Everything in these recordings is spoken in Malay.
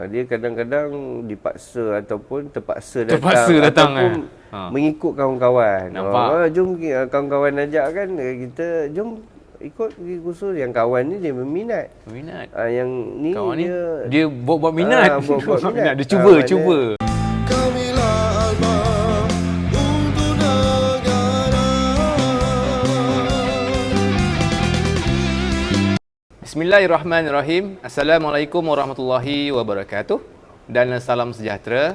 Dia kadang-kadang dipaksa ataupun terpaksa datang ataupun mengikut kawan-kawan. Nampak? Jom kawan-kawan ajak kan, kita jom ikut pergi kursus. Yang kawan ni dia berminat. Yang ni kawan dia buat minat. buat minat. Dia cuba. Bismillahirrahmanirrahim. Assalamualaikum warahmatullahi wabarakatuh. Dan salam sejahtera.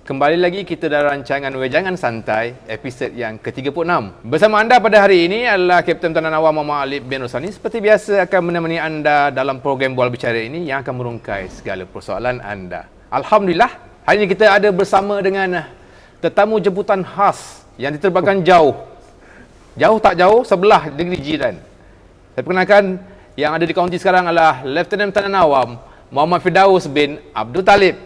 Kembali lagi kita dalam rancangan Wejangan Santai, episod yang ke-36. Bersama anda pada hari ini adalah Kapten Tanan Awam Muhammad Alif bin Rosani. Seperti biasa akan menemani anda dalam program Bual Bicara ini yang akan merungkai segala persoalan anda. Alhamdulillah, hari ini kita ada bersama dengan tetamu jemputan khas yang diterbangkan jauh. Jauh tak jauh, sebelah negeri jiran. Saya perkenalkan, yang ada di kaunti sekarang adalah Lieutenant Tanan Awam Muhammad Firdaus bin Abdul Talib.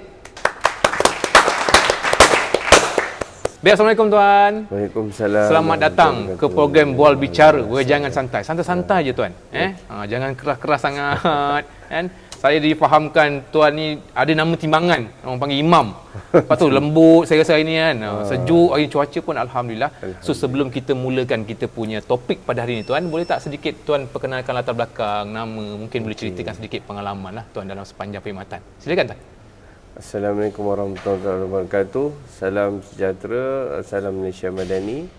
Baik, Assalamualaikum tuan. Waalaikumsalam. Selamat datang ke program Bual Bicara Wejangan Santai. Santai-santai je tuan. Jangan keras-keras sangat kan. Saya difahamkan tuan ni ada nama timbangan, orang panggil imam. Lepas tu lembut saya rasa hari ni kan. Sejuk, hari cuaca pun alhamdulillah. So sebelum kita mulakan kita punya topik pada hari ni tuan, boleh tak sedikit tuan perkenalkan latar belakang, nama, mungkin boleh ceritakan sedikit pengalaman lah tuan dalam sepanjang perkhidmatan. Silakan tuan. Assalamualaikum warahmatullahi wabarakatuh. Salam sejahtera, salam Malaysia Madani.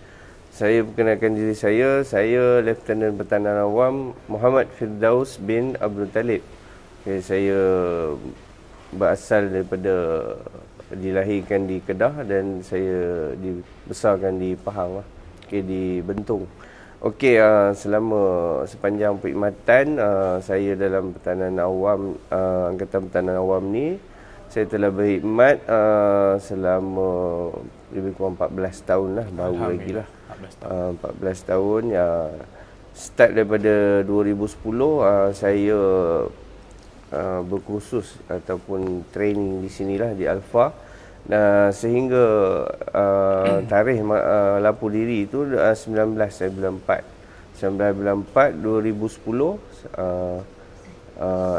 Saya perkenalkan diri saya Lieutenant Pertahanan Awam Muhammad Firdaus bin Abdul Talib. Okay, saya berasal daripada dilahirkan di Kedah dan saya dibesarkan di Pahang lah. Di Bentung. Selama sepanjang perkhidmatan saya dalam Pertahanan Awam, Angkatan Pertahanan Awam ni, saya telah berkhidmat selama lebih kurang 14 tahun lah, baru lagi lah. 14 tahun. Start daripada 2010 saya berkursus ataupun training di sinilah di Alfa. Sehingga tarikh lapor diri itu 19 bulan 4 2010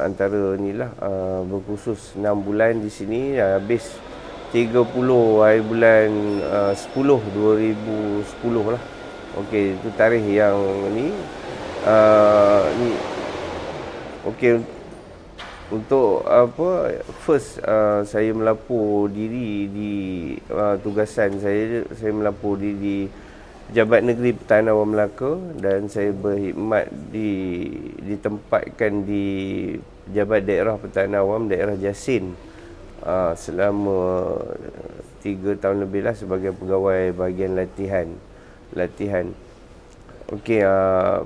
antara inilah berkursus 6 bulan di sini, habis 30 hari bulan 10 2010 lah. Okey, itu tarikh yang ni. Untuk first saya melapor diri di tugasan saya melapor diri di Pejabat Negeri Pertahanan Awam Melaka, dan saya berkhidmat ditempatkan di Pejabat Daerah Pertahanan Awam Daerah Jasin selama 3 tahun lebih lah sebagai pegawai bahagian latihan.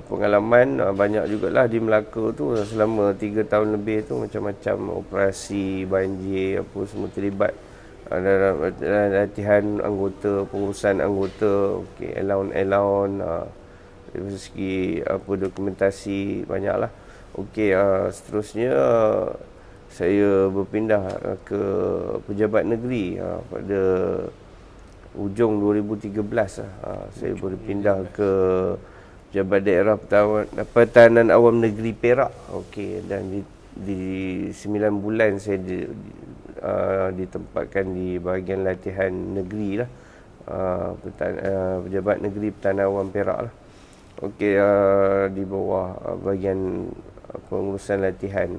Pengalaman banyak jugalah di Melaka tu. Selama 3 tahun lebih tu macam-macam operasi banjir apa semua terlibat dalam latihan anggota, pengurusan anggota, allowance, dari segi dokumentasi banyaklah. Seterusnya saya berpindah ke Pejabat Negeri pada hujung 2013 saya berpindah ke Pejabat Daerah Pertahanan Awam Negeri Perak. Dan di 9 bulan saya ditempatkan di bahagian latihan negeri lah, Pejabat Negeri Pertahanan Awam Perak lah. Di bawah bahagian pengurusan latihan,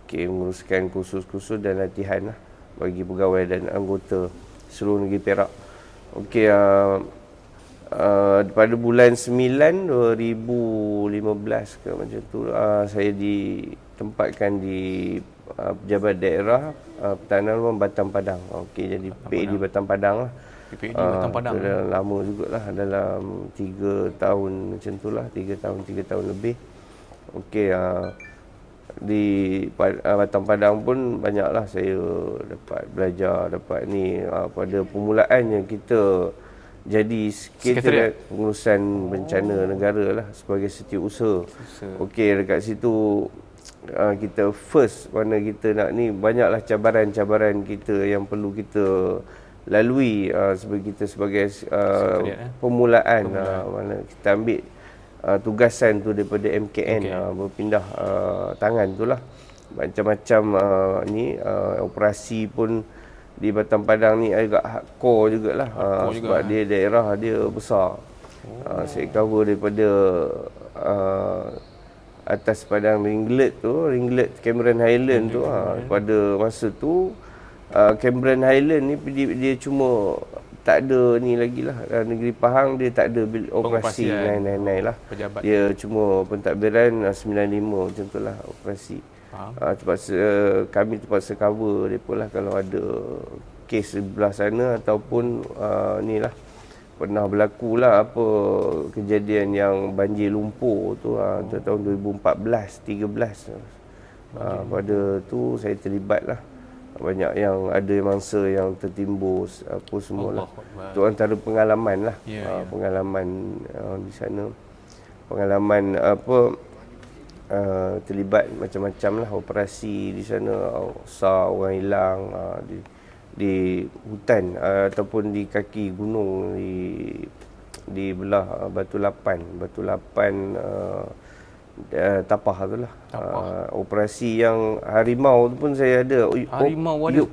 menguruskan kursus-kursus dan latihan lah bagi pegawai dan anggota seluruh negeri Perak. Pada bulan 9 2015 ke macam tu, saya ditempatkan di Pejabat Daerah Pertahanan Awam Batam Padang. Jadi PAD Batam Padang lah. PAD Batam Padang. Dah lama jugalah, dalam 3 tahun macam tu lah, 3 tahun lebih. Di Batam Padang pun banyaklah saya dapat belajar, pada permulaannya kita jadi sekretariat pengurusan bencana negara lah sebagai setiausaha. Dekat situ kita first mana kita nak ni, banyaklah cabaran-cabaran kita yang perlu kita lalui sebagai permulaan. Mana kita ambil tugasan tu daripada MKN, berpindah tangan tu lah. macam-macam operasi pun di Batam Padang ni agak hardcore jugalah. Sebab dia daerah dia besar. Saya cover daripada atas padang Ringlet Cameron Highland tu. Pada masa tu Cameron Highland ni dia cuma tak ada ni lagi lah. Negeri Pahang dia tak ada operasi 999 lah. Pejabat. Dia cuma pentadbiran 95 macam tu lah operasi. Kami terpaksa cover mereka lah kalau ada kes sebelah sana ataupun ni lah. Pernah berlaku lah apa kejadian yang banjir lumpur tu tahun 2014-13. Pada tu saya terlibat lah. Banyak yang ada mangsa yang tertimbus apa semualah. Itu antara pengalaman lah. Pengalaman di sana. Pengalaman terlibat macam-macam lah operasi di sana. SAR, orang hilang di hutan ataupun di kaki gunung di belah Batu Lapan Tapah tu lah. Operasi yang harimau tu pun saya ada.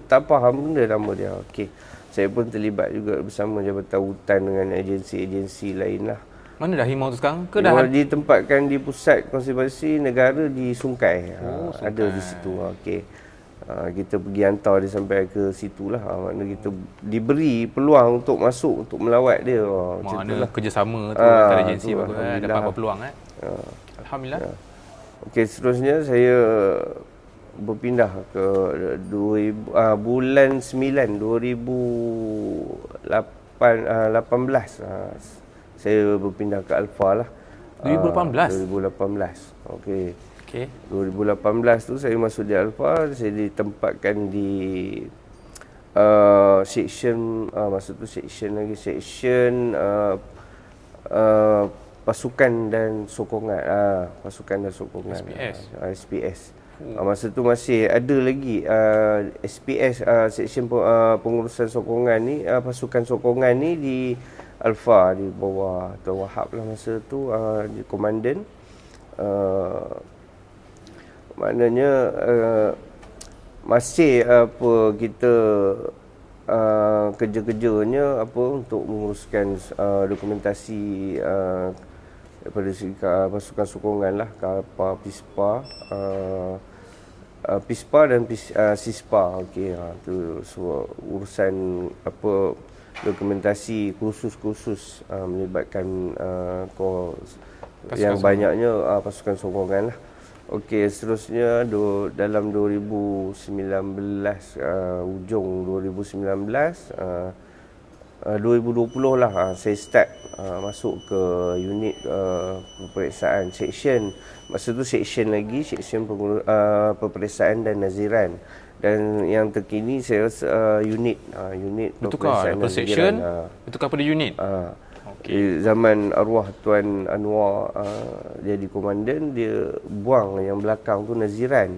Tapah benda nama dia. Okey. Saya pun terlibat juga bersama Jabatan Hutan dengan agensi-agensi lain lah. Mana dah harimau tu sekarang? Ditempatkan di Pusat Konservasi Negara di Sungkai. Sungkai. Ada di situ. Okey. Kita pergi hantar dia sampai ke situ lah. Maknanya kita diberi peluang untuk masuk, untuk melawat dia. Mana kerjasama tu antara agensi bagus dapat apa peluang Alhamdulillah. Okey, seterusnya saya berpindah ke bulan 9 2018. Saya berpindah ke Alfa lah. 2018. Okey. 2018 tu saya masuk di Alfa, saya ditempatkan di section pasukan dan sokongan. SPS. Masa tu masih ada lagi SPS section pengurusan sokongan ni, pasukan sokongan ni di Alfa di bawah Tuan Wahab lah masa tu di komandan. Maknanya masih kita kerja-kerjanya untuk menguruskan dokumentasi daripada pasukan sokongan lah, KAPA, PISPA dan SISPA. Okey, tu urusan dokumentasi khusus melibatkan yang banyaknya pasukan sokongan lah. Okey, seterusnya dalam 2019 hujung 2019 2020 lah saya start masuk ke unit peperiksaan section. Masa tu section peperiksaan dan naziran. Dan yang terkini saya unit peperiksaan dan naziran. Bertukar pada unit. Zaman arwah Tuan Anwar jadi komandan, dia buang yang belakang tu naziran.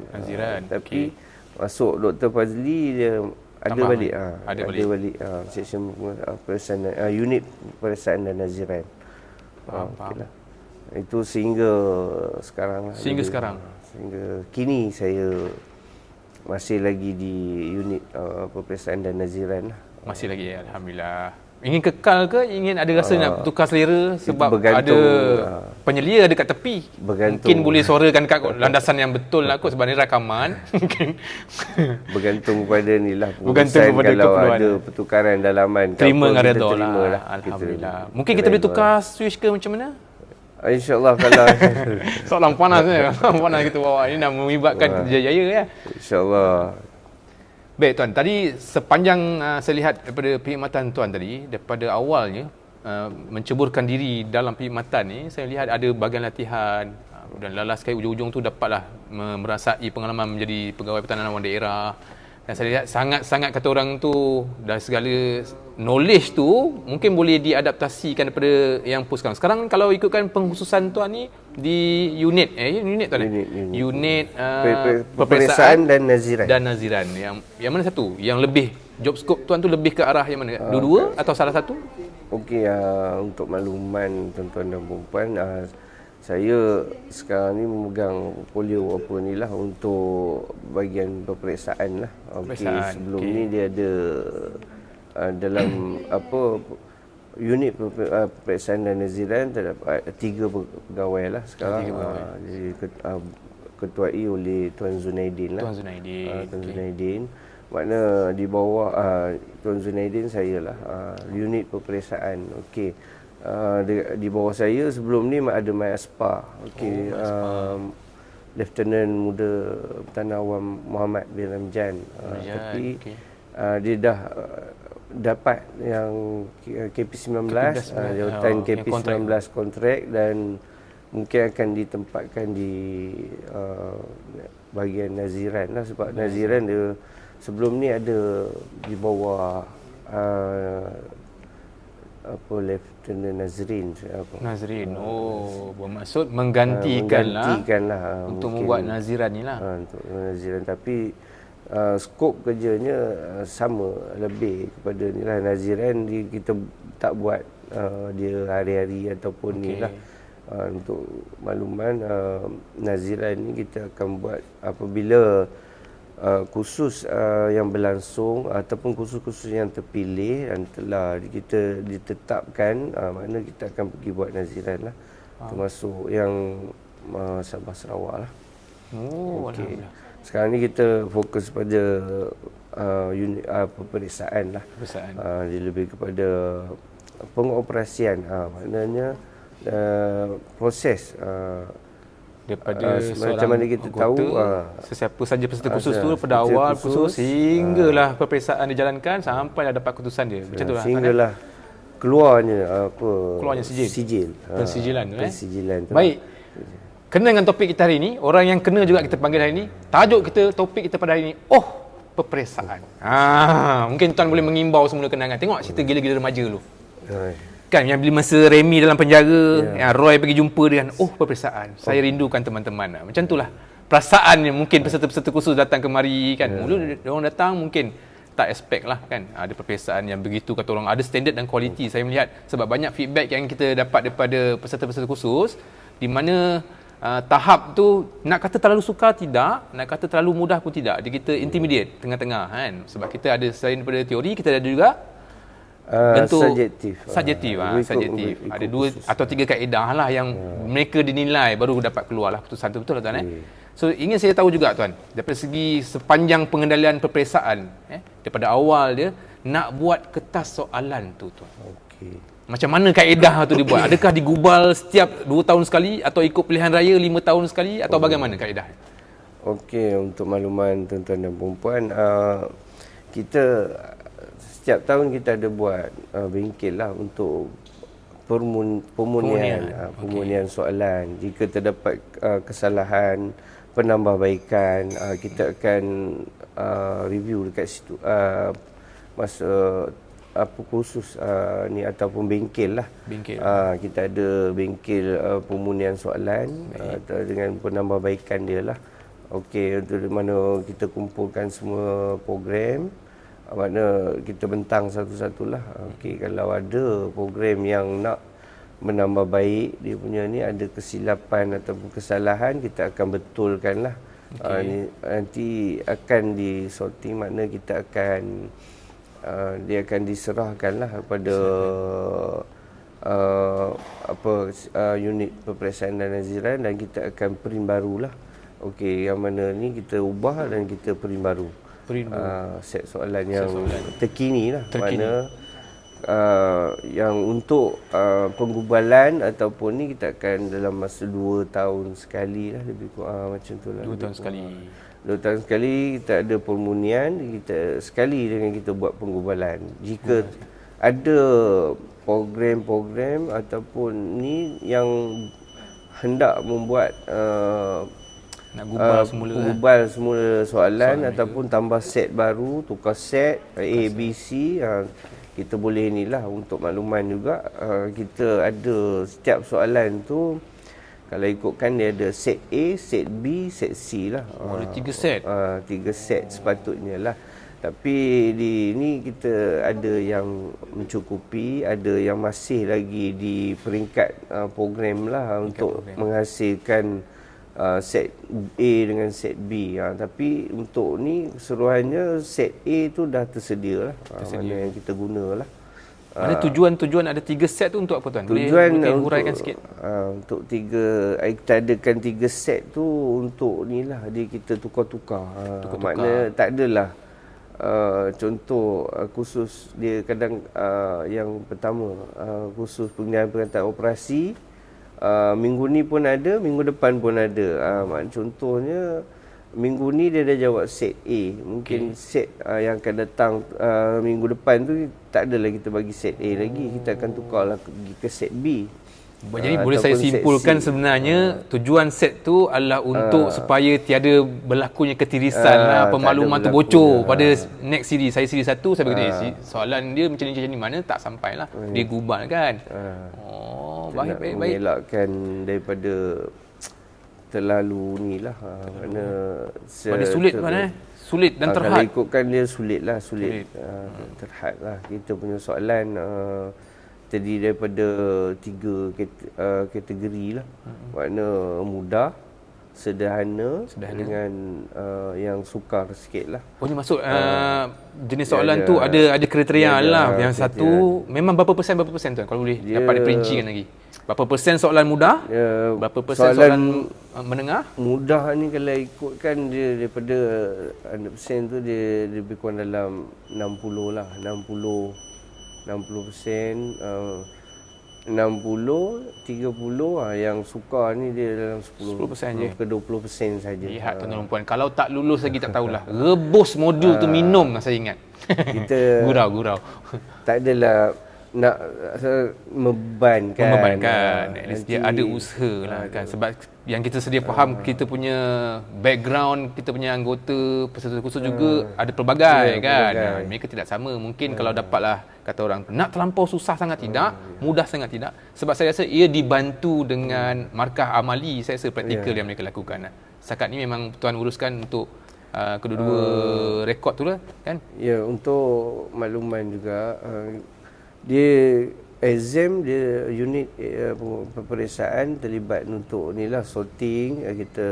Tapi masuk Dr. Fazli dia ada balik. Ada balik section peperiksaan unit peperiksaan dan naziran. Okeylah. Itu sehingga sekarang. Sehingga kini saya masih lagi di unit peperiksaan dan naziran lah. Masih lagi, alhamdulillah. Ingin kekal ke ingin ada rasa nak tukar selera sebab ada penyelia dekat tepi? Mungkin boleh suarakan kat landasan yang betul lah kot sebab ni rakaman. Bergantung pada ni lah pengurusan. Kalau ada pertukaran dalaman terima dengan redha lah. Alhamdulillah. Mungkin kita boleh tukar switch ke macam mana? InsyaAllah kalau soalan panas ni. Panas kita bawa ini nak melibatkan Jaya ya. InsyaAllah. Baik Tuan, tadi sepanjang saya lihat daripada perkhidmatan Tuan tadi, daripada awalnya menceburkan diri dalam perkhidmatan ni, saya lihat ada bahagian latihan dan last sekali ujung-ujung tu dapatlah merasai pengalaman menjadi pegawai pertahanan awam daerah. Dan saya lihat sangat-sangat kata orang tu dari segala knowledge tu mungkin boleh diadaptasikan daripada yang post sekarang. Sekarang kalau ikutkan pengkhususan Tuan ni di unit Tuan unit peperiksaan dan naziran. Yang mana satu? Yang lebih job scope Tuan tu lebih ke arah yang mana? Dua-dua atau salah satu? Okey, untuk makluman tuan-tuan dan puan-puan, Saya sekarang ni memegang portfolio apa ni lah untuk bahagian peperiksaan lah. Peperiksaan, Sebelum ni dia ada dalam apa unit peperiksaan dan naziran terdapat 3 pegawai lah sekarang. Jadi ketuai oleh Tuan Zunaidin lah. Tuan Zunaidin. Tuan Zunaidin. Makna di bawah Tuan Zunaidin saya lah unit peperiksaan. Okey. Di bawah saya sebelum ni ada Mai Aspa. Okey. Lieutenant Muda Pertahanan Awam Muhammad bin Ramjan. Tapi dia dah dapat yang KP19, jawatan KP19 kontrak dan mungkin akan ditempatkan di bahagian naziran lah, sebab naziran dia sebelum ni ada di bawah Lieutenant Nazrin. Bermaksud menggantikan lah untuk membuat naziran ni lah. Untuk naziran, tapi skop kerjanya sama lebih kepada ni lah. Naziran kita tak buat dia hari-hari ataupun ni lah. Untuk makluman, naziran ni kita akan buat apabila kursus yang berlangsung ataupun kursus-kursus yang terpilih dan telah kita ditetapkan, makna kita akan pergi buat naziran lah. Termasuk yang Sabah Sarawak lah. Okay. Sekarang ni kita fokus pada unit peperiksaan lah. Dia lebih kepada pengoperasian, maknanya proses daripada macam mana kita tahu sesiapa saja peserta kursus tu pada awal kursus sehinggalah peperiksaan dijalankan sampailah dapat keputusan dia. Macam tu lah. Sehinggalah keluarnya sijil. Pensijilan tu. Baik. Kena dengan topik kita hari ini, orang yang kena juga kita panggil hari ini. Tajuk kita, topik kita pada hari ini, peperiksaan. Mungkin tuan boleh mengimbau semula kenangan. Tengok cerita gila-gila remaja dulu. Kan yang bila masa Remy dalam penjara, Roy pergi jumpa dia kan, peperiksaan. Saya rindukan teman-teman. Macam itulah perasaan yang mungkin peserta-peserta kursus datang kemari kan. Mula orang datang mungkin tak expect lah kan. Ada peperiksaan yang begitu kata orang, ada standard dan kualiti. Saya melihat sebab banyak feedback yang kita dapat daripada peserta-peserta kursus di mana tahap tu nak kata terlalu sukar tidak, nak kata terlalu mudah pun tidak. Dia kita intermediate, tengah-tengah kan. Sebab kita ada selain daripada teori, kita ada juga bentuk subjektif. Ada 2 atau 3 kaedah lah yang mereka dinilai baru dapat keluar lah keputusan tu, betul lah tuan So ingin saya tahu juga tuan, daripada segi sepanjang pengendalian peperiksaan, daripada awal dia nak buat kertas soalan tu tuan. Macam mana kaedah tu dibuat? Adakah digubal setiap 2 tahun sekali atau ikut pilihan raya 5 tahun sekali atau bagaimana kaedah? Untuk makluman tuan-tuan dan puan-puan, kita setiap tahun kita ada buat bengkel lah untuk pemunian soalan. Jika terdapat kesalahan, penambahbaikan, kita akan review dekat situ masa kursus ni ataupun bengkel lah. Kita ada bengkel pemunian soalan dengan penambahbaikan dia lah. Untuk mana kita kumpulkan semua program, makna kita bentang satu-satulah. Kalau ada program yang nak menambah baik dia punya ni, ada kesilapan ataupun kesalahan, kita akan betulkan lah. Nanti akan disorting, makna kita akan dia akan diserahkanlah kepada unit peperiksaan dan naziran dan kita akan print barulah. Yang mana ni kita ubah dan kita print baru. Set soalan yang terkini lah. Mana yang untuk penggubalan ataupun ni kita akan dalam masa 2 tahun sekali lah, lebih kurang macam tu lah. 2 tahun sekali. 2 tahun sekali kita ada permunian, kita sekali dengan kita buat penggubalan. Jika ada program-program ataupun ni yang hendak membuat nak gubal semula soalan ataupun tambah set baru, tukar set A, B, C, kita boleh inilah. Untuk makluman juga, kita ada setiap soalan tu, kalau ikutkan dia ada set A, set B, set C lah. Ada 3 set? 3 set sepatutnya lah. Tapi di ni kita ada yang mencukupi, ada yang masih lagi di peringkat program lah untuk menghasilkan set A dengan set B. Tapi untuk ni keseluruhannya set A tu dah tersedia lah. Mana yang kita gunalah. Mana tujuan ada 3 set tu untuk apa tuan? Tujuan boleh untuk huraikan sikit. Untuk kita adakan 3 set tu untuk ni lah, kita tukar-tukar. Maknanya tak adalah contoh khusus dia kadang yang pertama khusus pengendalian perkataan operasi, minggu ni pun ada, minggu depan pun ada. Contohnya minggu ni dia dah jawab set A, mungkin set yang akan datang minggu depan tu tak adalah kita bagi set A lagi, kita akan tukarlah pergi ke set B. Jadi boleh saya simpulkan sebenarnya tujuan set tu adalah untuk supaya tiada berlakunya ketirisan pemaluman tu bocor pada next series. Saya series 1 saya berkata soalan dia macam ni mana tak sampailah. Dia gubat kan. Baik. Mengelakkan daripada terlalu ni lah. Pada sulit mana sulit dan terhad. Kalau ikutkan dia sulit. Terhad lah. Kita punya soalan terdiri daripada 3 kategori lah. Makna mudah, sederhana. Dengan yang sukar sikit lah. Ini maksud jenis soalan tu ada kriteria lah. Yang satu memang berapa persen tuan? Kalau boleh dapat diperincikan lagi. Berapa persen soalan mudah? Berapa persen soalan menengah? Mudah ni kalau ikutkan dia daripada 100% tu dia lebih kurang dalam 60 lah. 60%, 60, 30 yang sukar ni dia dalam 10% je ke 20% saja. Lihat tuan-tuan dan puan, kalau tak lulus lagi tak tahulah. Rebus modul tu minum lah saya ingat. Kita gurau. Tak adalah nak membebankan. At least dia ada usaha lah kan. Sebab yang kita sedia faham, kita punya background, kita punya anggota peserta kursus juga ada pelbagai kan. Mereka tidak sama. Mungkin kalau dapatlah kata orang nak terlampau susah sangat tidak, mudah sangat tidak. Sebab saya rasa ia dibantu dengan markah amali, saya rasa praktikal yang mereka lakukan. Setakat ni memang tuan uruskan untuk kedua-dua rekod tu lah kan. Ya, untuk makluman juga dia exam, dia unit peperiksaan terlibat untuk ni lah sorting. Kita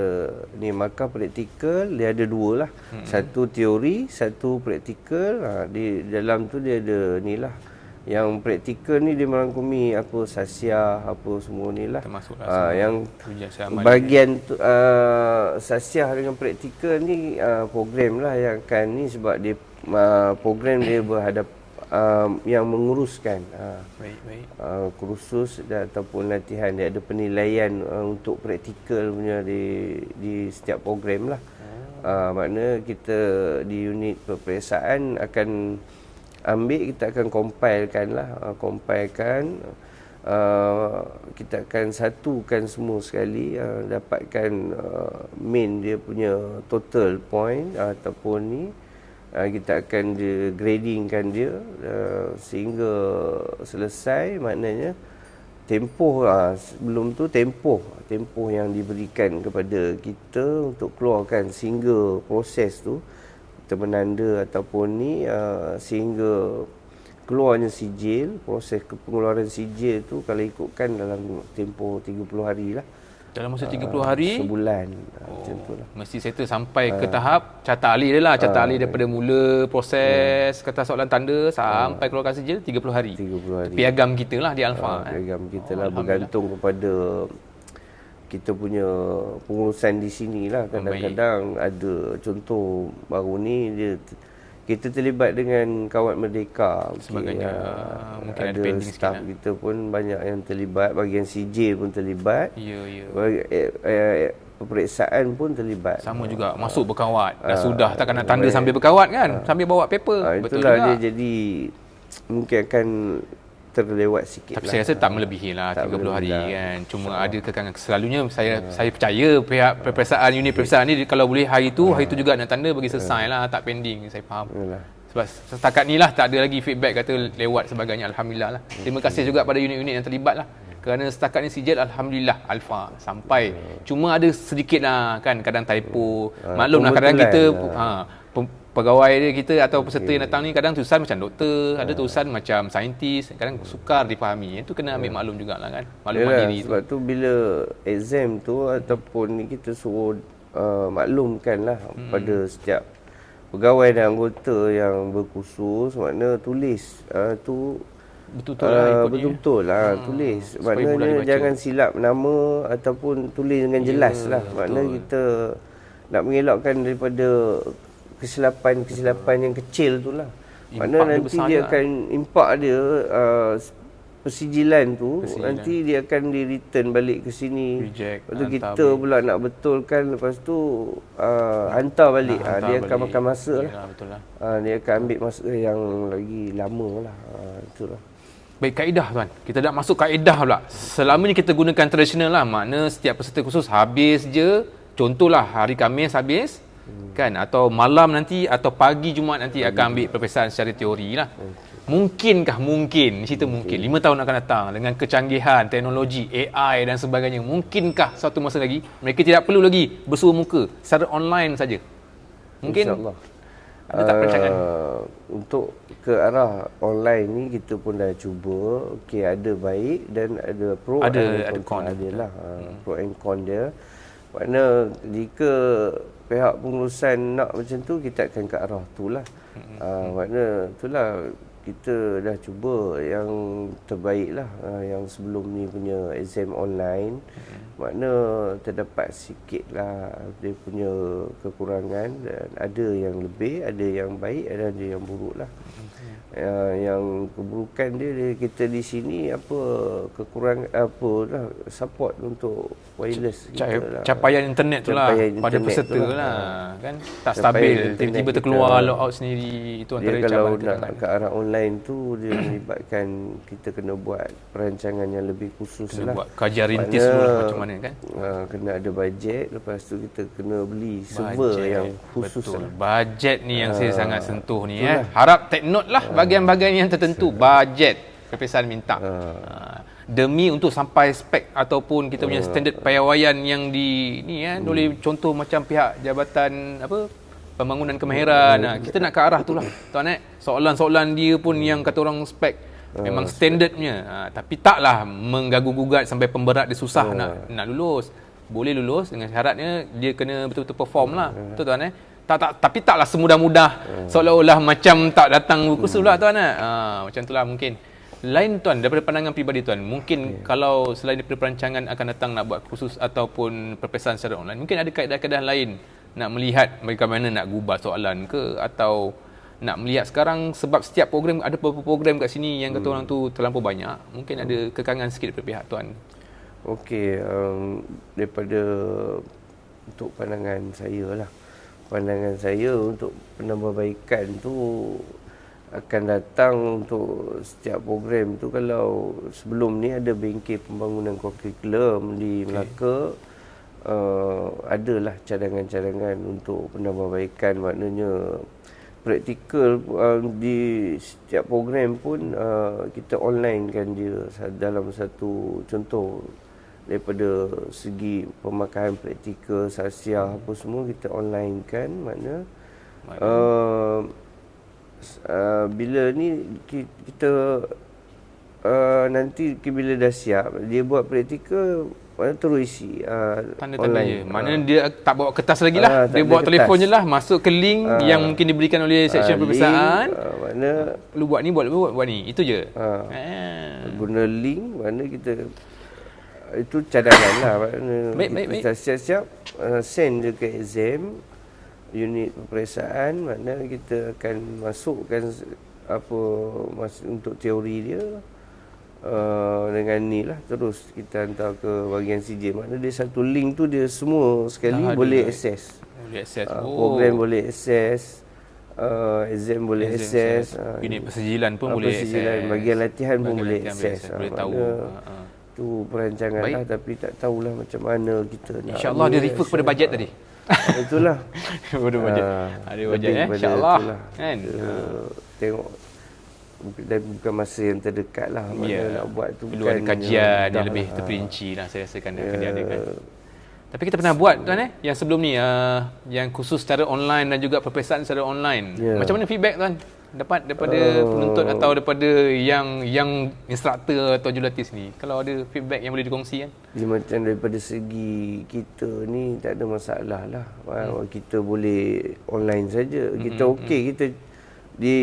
ni markah praktikal dia ada 2 lah. Satu teori, satu praktikal. Di dalam tu dia ada ni lah. Yang praktikal ni dia merangkumi apa sasiah, apa semua ni lah. Yang bahagian sasiah dengan praktikal ni program lah yang akan ni, sebab dia program dia berhadap yang menguruskan kursus ataupun latihan. Dia ada penilaian untuk praktikal punya di setiap program lah. Makna kita di unit peperiksaan akan ambil, kita akan compilekan lah, kita akan satukan semua sekali, dapatkan main dia punya total point ataupun ni. Kita akan gradingkan dia sehingga selesai. Maknanya tempoh sebelum tu tempoh yang diberikan kepada kita untuk keluarkan sehingga proses tu kita menanda ataupun ni sehingga keluarnya sijil. Proses pengeluaran sijil tu kalau ikutkan dalam tempoh 30 hari lah. Dalam masa 30 hari sebulan macam tu lah. Mesti settle sampai ke tahap catat alih dia lah. Catat alih daripada mula proses kata soalan tanda sampai keluarkan sijil 30 hari. Piagam kita lah di Alfa. Piagam kita lah, bergantung kepada kita punya pengurusan di sini lah. Kadang-kadang ada contoh baru ni kita terlibat dengan Kawat Merdeka. Sebagainya. Mungkin ada pending sikit staff kita pun banyak yang terlibat, bahagian CJ pun terlibat. Ya. Peperiksaan pun terlibat. Sama juga, masuk berkawat. Dah sudah, takkan nak tanda sambil berkawat kan? Sambil bawa paper. Betul itulah juga. Dia jadi mungkin akan terlewat sikit. Tapi saya rasa tak melebihi lah 30 hari kan. Cuma ada kekangan. Selalunya saya percaya pihak peperiksaan, unit peperiksaan ni kalau boleh hari tu juga nak tanda bagi selesai lah, tak pending. Saya faham. Sebab setakat ni lah tak ada lagi feedback kata lewat sebagainya. Alhamdulillah lah. Terima kasih juga pada unit-unit yang terlibat lah. Kerana setakat ni sijil Alhamdulillah Alfa sampai. Cuma ada sedikit lah kan kadang typo. Maklumlah kadang kita pegawai dia kita atau peserta yang datang ni kadang tulisan macam doktor, ada tulisan macam saintis, kadang sukar dipahami. Itu kena ambil maklum jugalah kan. Maklumat diri tu. Sebab tu bila exam tu ataupun ni kita suruh maklumkan lah pada setiap pegawai dan anggota yang berkursus, makna tulis tu Betul-betul lah ikutnya. betul-betul lah tulis. Supaya mudah Maknanya dibaca. jangan silap nama ataupun tulis dengan jelas lah. Makna kita nak mengelakkan daripada kesilapan yang kecil tu lah. Mana Impak dia nanti besar dia juga. akan impak dia persijilan tu nanti dia akan di return balik ke sini. Reject, Lepas tu hantar kita pula nak betulkan, lepas tu hantar balik. Hantar Dia akan balik. makan masa lah. Yalah, betul lah. Dia akan ambil masa yang lagi lama lah. Itulah. Baik, kaedah tuan. Kita dah masuk kaedah pula. Selama ni kita gunakan tradisional lah. Makna setiap peserta khusus habis je. Contohlah hari Khamis habis. Kan? Atau malam nanti atau pagi Jumaat nanti akan ambil peperiksaan secara teori lah. Mungkinkah? Mungkin. Cerita mungkin. 5 tahun akan datang dengan kecanggihan teknologi, AI dan sebagainya. Mungkinkah suatu masa lagi mereka tidak perlu lagi bersua muka secara online saja? Mungkin. InsyaAllah. Ada tak perancangan? Untuk ke arah online ni kita pun dah cuba. Okey, ada baik dan ada pro Ada and con. Ada lah pro and con dia. Makna jika pihak pengurusan nak macam tu, kita akan ke arah tu lah. Makna itulah kita dah cuba yang terbaik lah. Yang sebelum ni punya exam online. Makna terdapat sikit lah dia punya kekurangan, dan ada yang lebih, ada yang baik, ada yang buruk lah. Yang keburukan dia kita di sini apa kekurangan apa lah, support untuk wireless kita lah. Capaian internet tu lah Capaian pada internet peserta tu lah. Kan tak Capaian stabil, internet tiba-tiba kita. terkeluar logout sendiri. Itu Dia antara kalau cabaran nak kita ke arah online tu dia melibatkan kita kena buat perancangan yang lebih khusus kena lah. buat kajian rintis dulu lah macam mana kan. Kena ada bajet, lepas tu kita kena beli server yang khusus Betul. lah. Bajet ni yang saya sangat sentuh ni Harap take note lah bahagian-bahagian yang tertentu. Bajet peperiksaan minta. Demi untuk sampai spek ataupun kita punya standard piawaian yang di ni boleh contoh macam pihak Jabatan apa Pembangunan Kemahiran. Kita nak ke arah tu lah tuan soalan-soalan dia pun yang kata orang spek memang standardnya. Tapi taklah menggagu-gugat sampai pemberat dia susah nak lulus. Boleh lulus dengan syaratnya dia kena betul-betul perform lah. Betul tuan tapi taklah semudah-mudah seolah-olah macam tak datang kursus lah tuan macam itulah mungkin. Lain tuan daripada pandangan peribadi tuan, mungkin kalau selain daripada perancangan akan datang nak buat kursus ataupun peperiksaan secara online, mungkin ada kaedah-kaedah lain nak melihat bagaimana nak gubal soalan ke, atau nak melihat sekarang sebab setiap program ada beberapa program kat sini yang kata orang tu terlampau banyak, mungkin ada kekangan sikit daripada pihak tuan. Okey, daripada untuk pandangan saya lah. Pandangan saya untuk penambahbaikan tu akan datang untuk setiap program tu. Kalau sebelum ni ada bengkel pembangunan kurikulum di Melaka, adalah cadangan-cadangan untuk penambahbaikan, maknanya praktikal di setiap program pun kita online kan dia dalam satu contoh. Daripada segi pemakaian praktikal, saksiah apa semua kita online kan, makna bila ni kita nanti bila dah siap dia buat praktikal, terus isi tanda-tanda je. Maknanya dia tak bawa kertas lagi lah. Dia buat telefon je lah, masuk ke link yang mungkin diberikan oleh seksyen peperiksaan. Mana lu buat ni, buat ni. Itu je. Guna link, mana kita itu cadangan lah. Baik. Kita siap-siap send je ke exam unit peperiksaan, mana kita akan masukkan apa untuk teori dia dengan ni lah, terus kita hantar ke bahagian CJ. Maknanya dia satu link tu dia semua sekali boleh akses. Program boleh akses, exam boleh akses, unit persijilan pun boleh akses, bahagian latihan pun boleh akses. Boleh tahu. Tu perancangan lah, tapi tak tahulah macam mana kita nak. InsyaAllah dia refer kepada bajet tadi. Itulah. Ada bajet. Ada bajet insya-Allah kan. Tengok dan bukan masa yang terdekat lah, mana nak buat tu perlu ada kajian yang lebih terperinci lah, saya rasakan akan diadakan. Tapi kita pernah buat tuan yang sebelum ni yang khusus secara online dan juga peperiksaan secara online. Macam mana feedback tuan dapat daripada penonton atau daripada yang instruktor atau jurulatih ni? Kalau ada feedback yang boleh dikongsi kan? Dia macam daripada segi kita ni tak ada masalah lah. Kita boleh online saja. Kita okey, kita di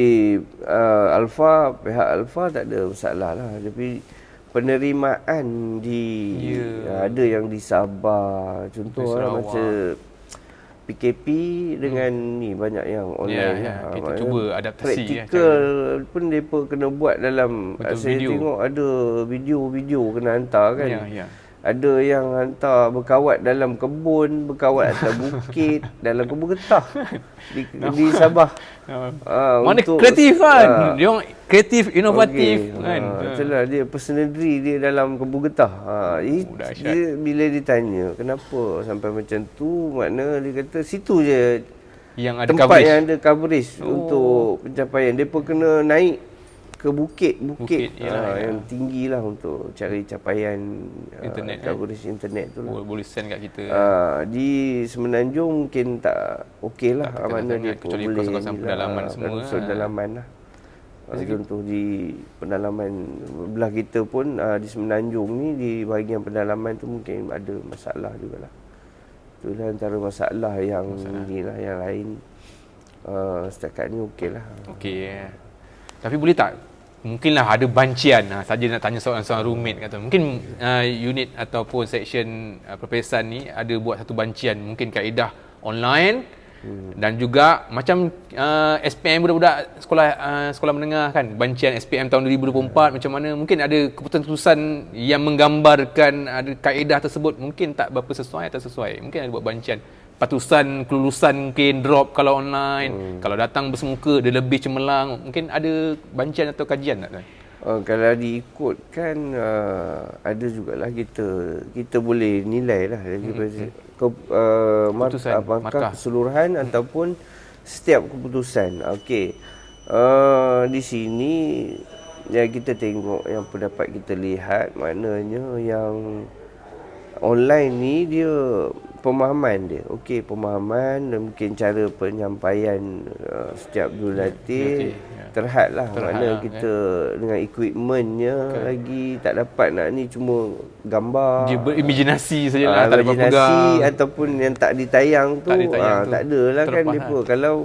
Alfa, pihak Alfa tak ada masalah lah. Tapi penerimaan ada yang di Sabah, contoh macam PKP dengan ni banyak yang online lah. Kita cuba adaptasi praktikal pun mereka kena buat dalam saya video. Tengok ada video-video kena hantar kan. Ada yang hantar berkawat dalam kebun, berkawat atas bukit, dalam kebun getah di Sabah. Mana kreatif kan? Dia orang kreatif, inovatif kan. Itulah dia personality dia dalam kebun getah. Dia bila ditanya kenapa sampai macam tu, makna dia kata situ je yang ada tempat coverage. Yang ada coverage untuk pencapaian. Depa kena naik ke bukit yang tinggi lah untuk cari capaian internet, coverage internet tu lah. Boleh send kat kita. Di Semenanjung mungkin tak okey lah, mana dia kecuali boleh kawasan pedalaman semua. Pedalaman lah. Contoh di pedalaman belah kita pun di Semenanjung ni, di bahagian pedalaman tu mungkin ada masalah jugalah. Itulah antara masalah yang ni lah, yang lain setakat ni okey lah. Okey. Tapi boleh tak? Mungkinlah ada bancian. Saja nak tanya soalan-soalan rumit kata. Mungkin unit ataupun section peperiksaan ni ada buat satu bancian, mungkin kaedah online dan juga macam SPM budak-budak sekolah menengah kan, bancian SPM tahun 2024 macam mana, mungkin ada keputusan yang menggambarkan ada kaedah tersebut mungkin tak berapa sesuai atau sesuai. Mungkin ada buat bancian. Patusan kelulusan mungkin drop kalau online, kalau datang bersemuka dia lebih cemerlang. Mungkin ada bancian atau kajian tak tuan? Kalau diikutkan ada jugalah kita boleh nilai lah markah keseluruhan ataupun setiap keputusan. Okey. Di sini yang kita tengok, yang pendapat kita lihat, maknanya yang online ni dia pemahaman dia. Okey, pemahaman dan mungkin cara penyampaian setiap jurulatih terhadlah. Mana kita dengan equipmentnya lagi tak dapat nak ni, cuma gambar. Dia berimajinasi sajalah, tak dapat pegang. Ataupun yang tak ditayang tu, tak ada lah kan mereka. Kalau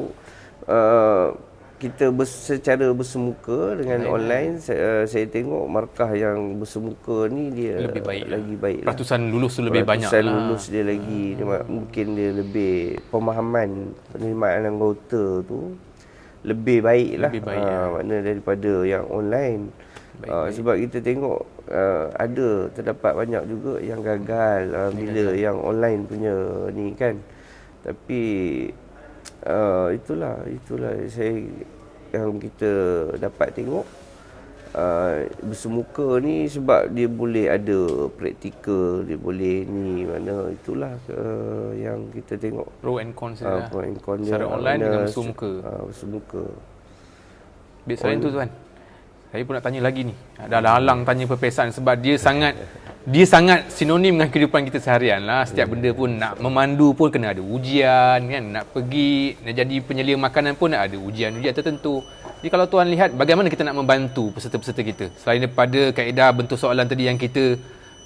kita secara bersemuka dengan online, saya tengok markah yang bersemuka ni dia lebih baik lagi baik. Peratusan lulus tu lebih banyak lah. Lulus dia lagi mungkin dia lebih pemahaman penerimaan anggota tu lebih baik lah. Makna daripada yang online. Sebab kita tengok terdapat banyak juga yang gagal bila yang online punya ni kan. Tapi itulah saya yang kita dapat tengok bersemuka ni, sebab dia boleh ada praktikal, dia boleh ni, mana itulah yang kita tengok pro and cons pro and con secara online dengan bersemuka. Selain tu tuan, saya pun nak tanya lagi ni. Dah halang tanya peperiksaan sebab dia sangat sinonim dengan kehidupan kita seharian lah. Setiap benda pun nak memandu pun kena ada ujian kan. Nak pergi, nak jadi penyelia makanan pun nak ada ujian-ujian tertentu. Jadi kalau tuan lihat bagaimana kita nak membantu peserta-peserta kita, selain daripada kaedah bentuk soalan tadi yang kita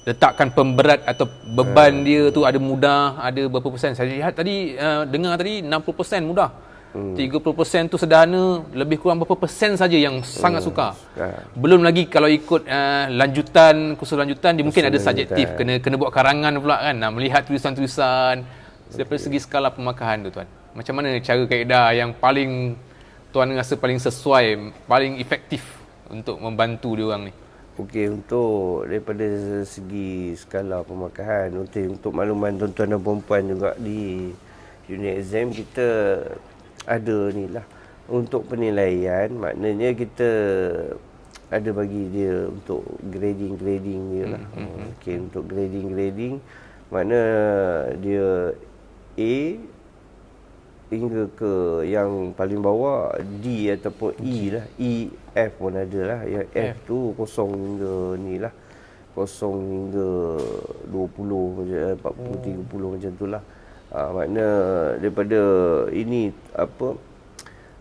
letakkan pemberat atau beban dia tu ada mudah, ada berapa persen. Saya lihat tadi, dengar tadi 60% mudah. 30% tu sederhana, lebih kurang berapa persen saja yang sangat suka. Belum lagi kalau ikut kursus lanjutan dia mungkin ada subjektif, kena buat karangan pula kan, nak melihat tulisan-tulisan daripada segi skala pemakahan tu tuan. Macam mana cara kaedah yang paling tuan rasa paling sesuai, paling efektif untuk membantu dia orang ni? Okey, untuk daripada segi skala pemakahan, untuk makluman tuan-tuan dan puan-puan juga, di unit exam kita ada ni lah untuk penilaian. Maknanya kita ada bagi dia untuk grading dia lah. Okey, untuk grading makna dia A hingga ke yang paling bawah D ataupun E lah. E, F pun ada lah. Yang F tu kosong hingga ni lah. kosong hingga 20 macam 40 30 macam itulah. Makna daripada ini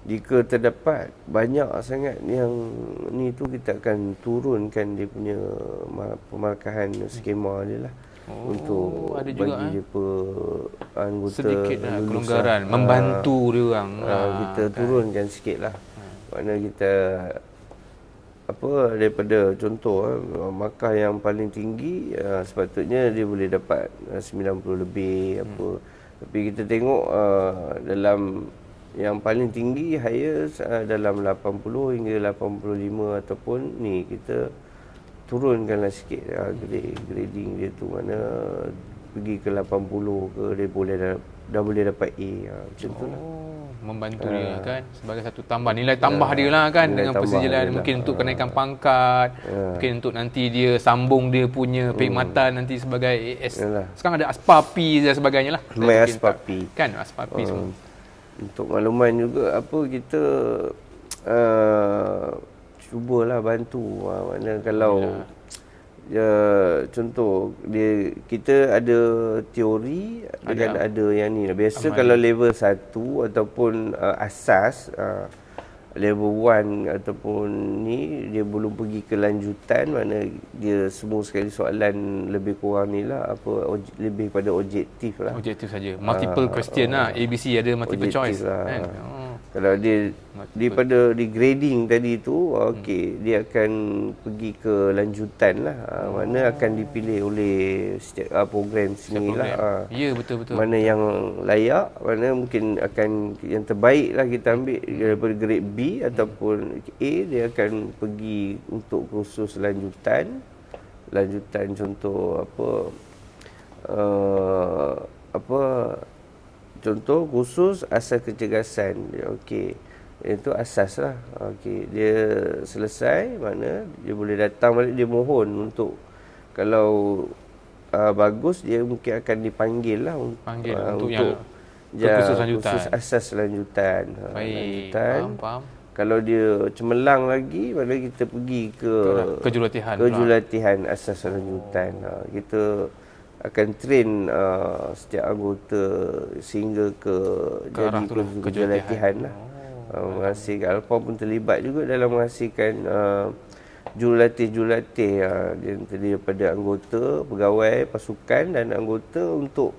jika terdapat banyak sangat yang ni tu, kita akan turunkan dia punya pemarkahan skema dia lah. Untuk ada juga, bagi dia anggota sedikit lah lulus kelonggaran, membantu dia orang. Kita turunkan sikit lah. Makna kita daripada contoh markah yang paling tinggi sepatutnya dia boleh dapat 90 lebih tapi kita tengok dalam yang paling tinggi highest dalam 80 hingga 85 ataupun ni kita turunkanlah sikit grading dia tu, mana pergi ke 80 ke dia dah boleh dapat A macam tu lah. Membantu dia kan sebagai satu tambah nilai tambah dia lah kan dengan persejalan mungkin untuk kenaikan pangkat, mungkin untuk nanti dia sambung dia punya perkhidmatan nanti sebagai AS. Sekarang ada ASPAPI dan sebagainya lah. ASPAPI kan, ASPAPI semua. Untuk makluman juga kita cubalah bantu. Mana kalau contoh kita ada teori dan ada yang ni. Biasa kalau level 1 ataupun asas level 1 ataupun ni dia belum pergi ke lanjutan, mana dia semua sekali soalan lebih kurang ni lah lebih pada objektif lah. Objektif saja. Multiple question lah. ABC ada multiple choice lah. Kan? Kalau dia daripada di grading tadi tu dia akan pergi ke lanjutan lah. Mana akan dipilih oleh setiap program sini lah. Ya, betul-betul. Mana yang layak, mana mungkin akan yang terbaik lah kita ambil daripada grade B ataupun A, dia akan pergi untuk kursus lanjutan contoh contoh khusus asas kecergasan. Itu asas lah. Dia selesai, mana dia boleh datang balik, dia mohon untuk kalau bagus dia mungkin akan dipanggil lah untuk yang khusus asas lanjutan. Baik, faham. Kalau dia cemerlang lagi, mana kita pergi ke kejurulatihan asas lanjutan. Kita akan train setiap anggota sehingga ke jadi kejurulatihan lah. Menghasilkan Alfa pun terlibat juga dalam menghasilkan jurulatih yang terdiri daripada anggota, pegawai, pasukan dan anggota untuk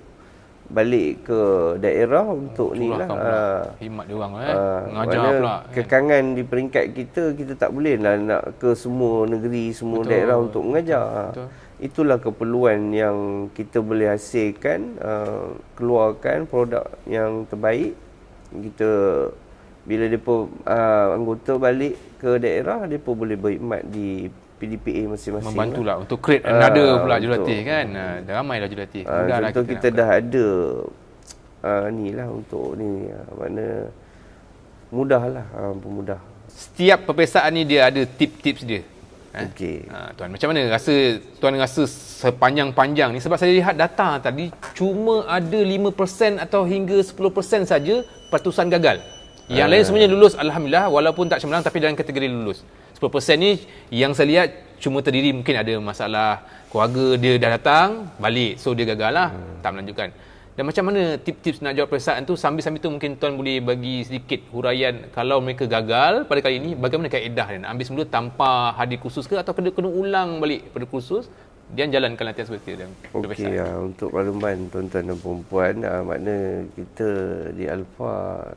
balik ke daerah untuk ni lah. Khidmat dia orang mengajar pula. Kekangan di peringkat kita tak boleh lah nak ke semua negeri, semua daerah untuk mengajar. Itulah keperluan yang kita boleh hasilkan, keluarkan produk yang terbaik. Kita bila depa anggota balik ke daerah, depa boleh berkhidmat di PDPA masing-masing. Membantulah untuk create another pula jurulatih kan. Ramailah jurulatih. Contoh kita dah ada ni lah untuk ni, mana mudahlah, pemudah. Setiap peperiksaan ni dia ada tip-tips dia. Tuan, macam mana tuan rasa sepanjang-panjang ni? Sebab saya lihat data tadi cuma ada 5% atau hingga 10% saja pertusan gagal. Yang lain semuanya lulus, alhamdulillah, walaupun tak cemerlang tapi dalam kategori lulus. 10% ni yang saya lihat cuma terdiri mungkin ada masalah keluarga, dia dah datang balik, so dia gagal lah, tak melanjutkan. Dan macam mana tips-tips nak jawab peperiksaan tu? Sambil-sambil tu mungkin tuan boleh bagi sedikit huraian kalau mereka gagal pada kali ini, bagaimana kaedah dia? Nak ambil semula tanpa hadir kursus ke atau kena ulang balik pada kursus dan jalankan latihan seperti itu? Untuk makluman tuan-tuan dan perempuan, makna kita di Alfa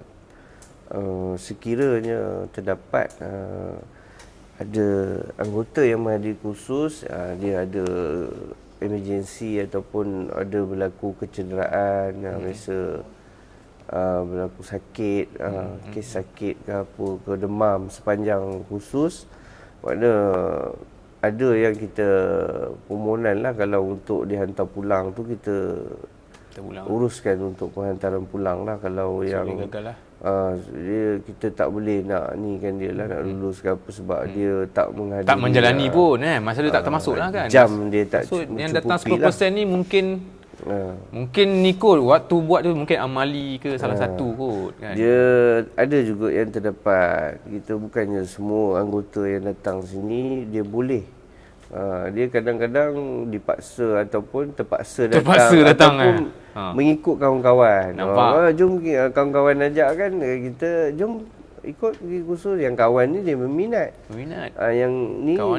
sekiranya terdapat ada anggota yang menghadiri kursus, dia ada emergency ataupun ada berlaku kecederaan, biasa berlaku sakit, kes sakit ke apa, ke demam sepanjang kursus, makna ada yang kita permohonan lah kalau untuk dihantar pulang tu kita uruskan untuk penghantaran pulang lah. Kalau yang gagal lah, kita tak boleh nak ni kan dia lah, nak lulus ke apa sebab dia tak menghadiri, tak menjalani pun masa dia tak termasuk lah kan, jam dia tak cukupi. Yang datang 10% lah ni mungkin ni kot waktu buat tu mungkin amali ke salah satu kot kan. Dia ada juga yang terdapat, kita bukannya semua anggota yang datang sini dia boleh Dia kadang-kadang dipaksa ataupun terpaksa datang ataupun mengikut kawan-kawan. Nampak? Jom kawan-kawan ajak kan, kita jom ikut pergi kursus. Yang kawan ni dia berminat. Yang ni kawan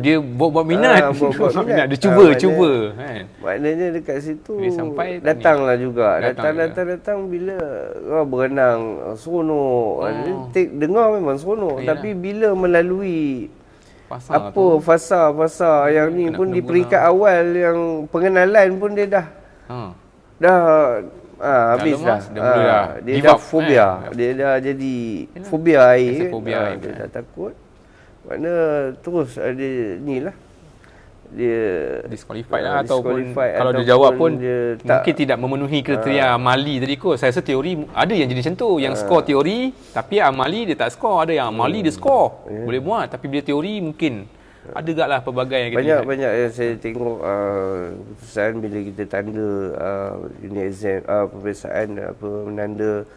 dia buat minat. buat minat. Dia cuba kan. Maknanya dekat situ dia sampai datanglah juga. Datang bila berenang seronok. Dengar memang seronok. Tapi bila melalui fasa yang ni pun di peringkat awal yang pengenalan pun dia dah habis dah. Dia dah fobia. Dia dah jadi fobia air. Dia dah takut. Makna terus ada ni lah. Dia disqualified lah ataupun kalau dia jawab pun dia mungkin tidak memenuhi kriteria amali tadi kot. Saya rasa teori ada yang jadi macam tu, yang skor teori tapi amali dia tak skor, ada yang amali dia skor boleh buat, tapi bila teori mungkin ada gak lah pelbagai yang kita banyak yang saya tengok keputusan bila kita tanda unit exam, peperiksaan menanda,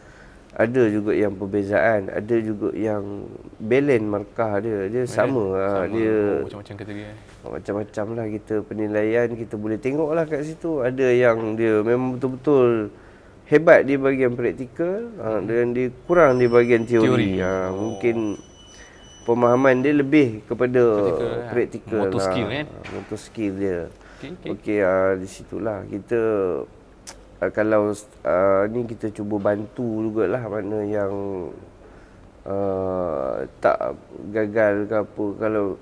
ada juga yang perbezaan, ada juga yang balance markah dia sama. Dia macam-macam kategori. Macam-macam lah kita penilaian, kita boleh tengok lah kat situ. Ada yang dia memang betul-betul hebat di bahagian praktikal, dan dia kurang di bahagian teori. Mungkin pemahaman dia lebih kepada praktikal. Motor skill kan? Motor skill dia. Okey, di situlah kita kalau ni kita cuba bantu jugalah mana yang tak gagal ke apa. Kalau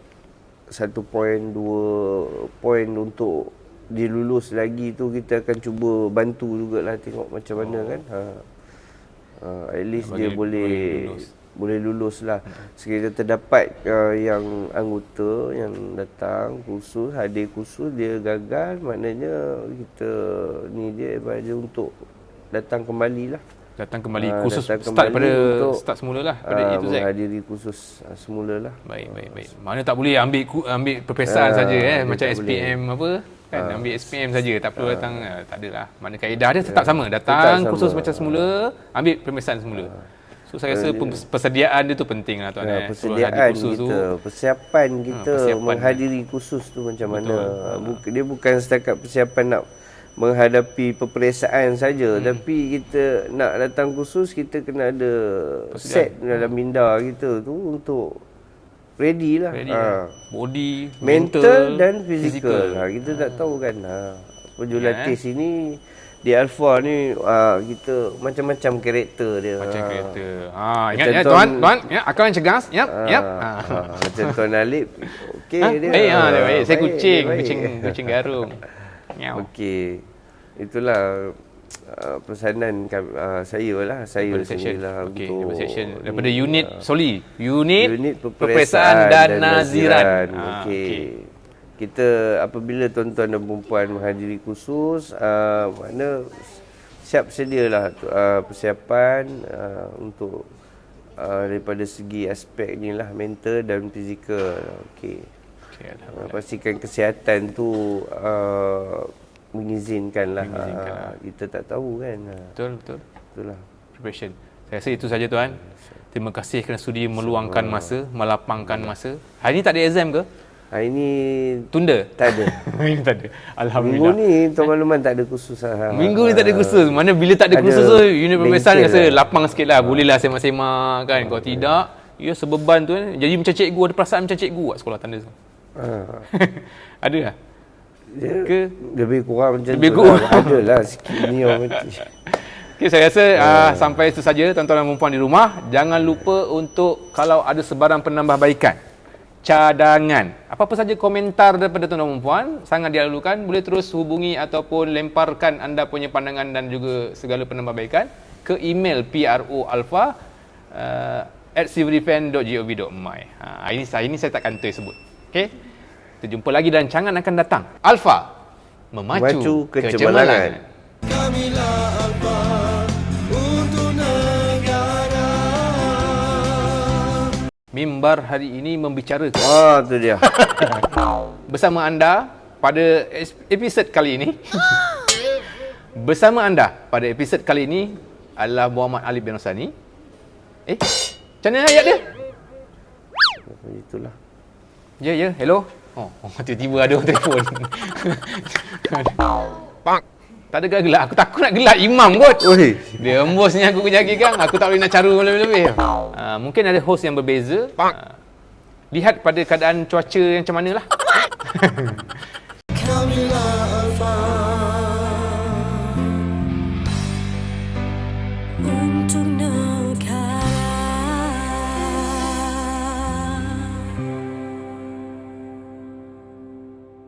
1 poin, 2 poin untuk dilulus lagi tu, kita akan cuba bantu jugalah, tengok macam mana kan. At least dia boleh lulus lah. Sekiranya terdapat yang anggota yang datang kursus, hadir kursus, dia gagal, maknanya kita ni dia advise untuk datang kembali lah. Datang kembali kursus start semula lah pada itu Zack. Menghadiri kursus semula lah. Baik. Mana tak boleh ambil peperiksaan saja macam SPM boleh. Apa kan, ambil SPM saja, tak perlu datang, tak adalah. Mana kaedah dia tetap sama, datang kursus macam semula, ambil peperiksaan semula. So saya rasa persediaan dia tu penting lah tuan. Persediaan kita, persiapan kita menghadiri kursus tu macam mana. Dia bukan setakat persiapan nak menghadapi peperiksaan saja, tapi kita nak datang kursus, kita kena ada set dalam minda kita tu untuk ready lah. Body, mental dan fizikal. Kita tak tahu kan. Penjualatih sini di Alpha ni kita macam-macam karakter dia. Ingat ya tuan, akal yang cegas. Macam Tuan Alip. Okey dia. Baik. Saya kucing garung. Okey. Itulah pesanan saya lah. Saya sendirilah untuk daripada unit unit peperiksaan dan naziran. Okey. Kita apabila tuan-tuan dan perempuan menghadiri kursus, mana siap sedialah persiapan untuk daripada segi aspek ni lah, mental dan fizikal. Okey. Pastikan kesihatan tu mengizinkan lah. Kita tak tahu kan. Betul. Itulah Preparation. Saya rasa itu saja tuan. Terima kasih kerana sudi meluangkan masa, melapangkan masa. Hari ni tak ada exam ke? Hari ni tunda? Tak ada. Hari ni tak ada. Alhamdulillah. Minggu ni Tuan Makluman tak ada kursus. Minggu ni tak ada kursus. Mana bila tak ada kursus tu, unit peperiksaan rasa lapang sikit lah. Bolehlah semak-semak kan. Kalau tidak, ya sebeban tu kan. Jadi macam cikgu, ada perasaan macam cikgu kat sekolah tanda tu. Ada lah? Ke? Lebih kurang macam tu lah. Ada lah sikit ni orang mati. Okay, saya rasa sampai itu saja tuan-tuan dan puan di rumah. Jangan lupa untuk kalau ada sebarang penambahbaikan, cadangan, apa-apa saja komentar daripada tuan-tuan dan puan, sangat dilalukan. Boleh terus hubungi ataupun lemparkan anda punya pandangan dan juga segala penambahbaikan ke email proalpha@civilifan.gov.my. Ini saya tak kantoi sebut. Okey. Kita jumpa lagi dan rancangan akan datang. Alpha memacu kecemerlangan. Kamilah Alpha untuk negara. Mimbar hari ini membicarakan. Tu dia. Bersama anda pada episod kali ini. Bersama anda pada episod kali ini adalah Muhammad Alip bin Rosani. Macam mana ayat dia? Itulah. Ya, hello. Oh, tiba-tiba ada orang telefon. Tak ada gelak. Aku takut nak gelak imam kot. Oi. Dia embusnya aku jaga kan. Aku tak boleh nak cara lebih-lebih. Mungkin ada host yang berbeza. Lihat pada keadaan cuaca yang macam mana lah. Kamilah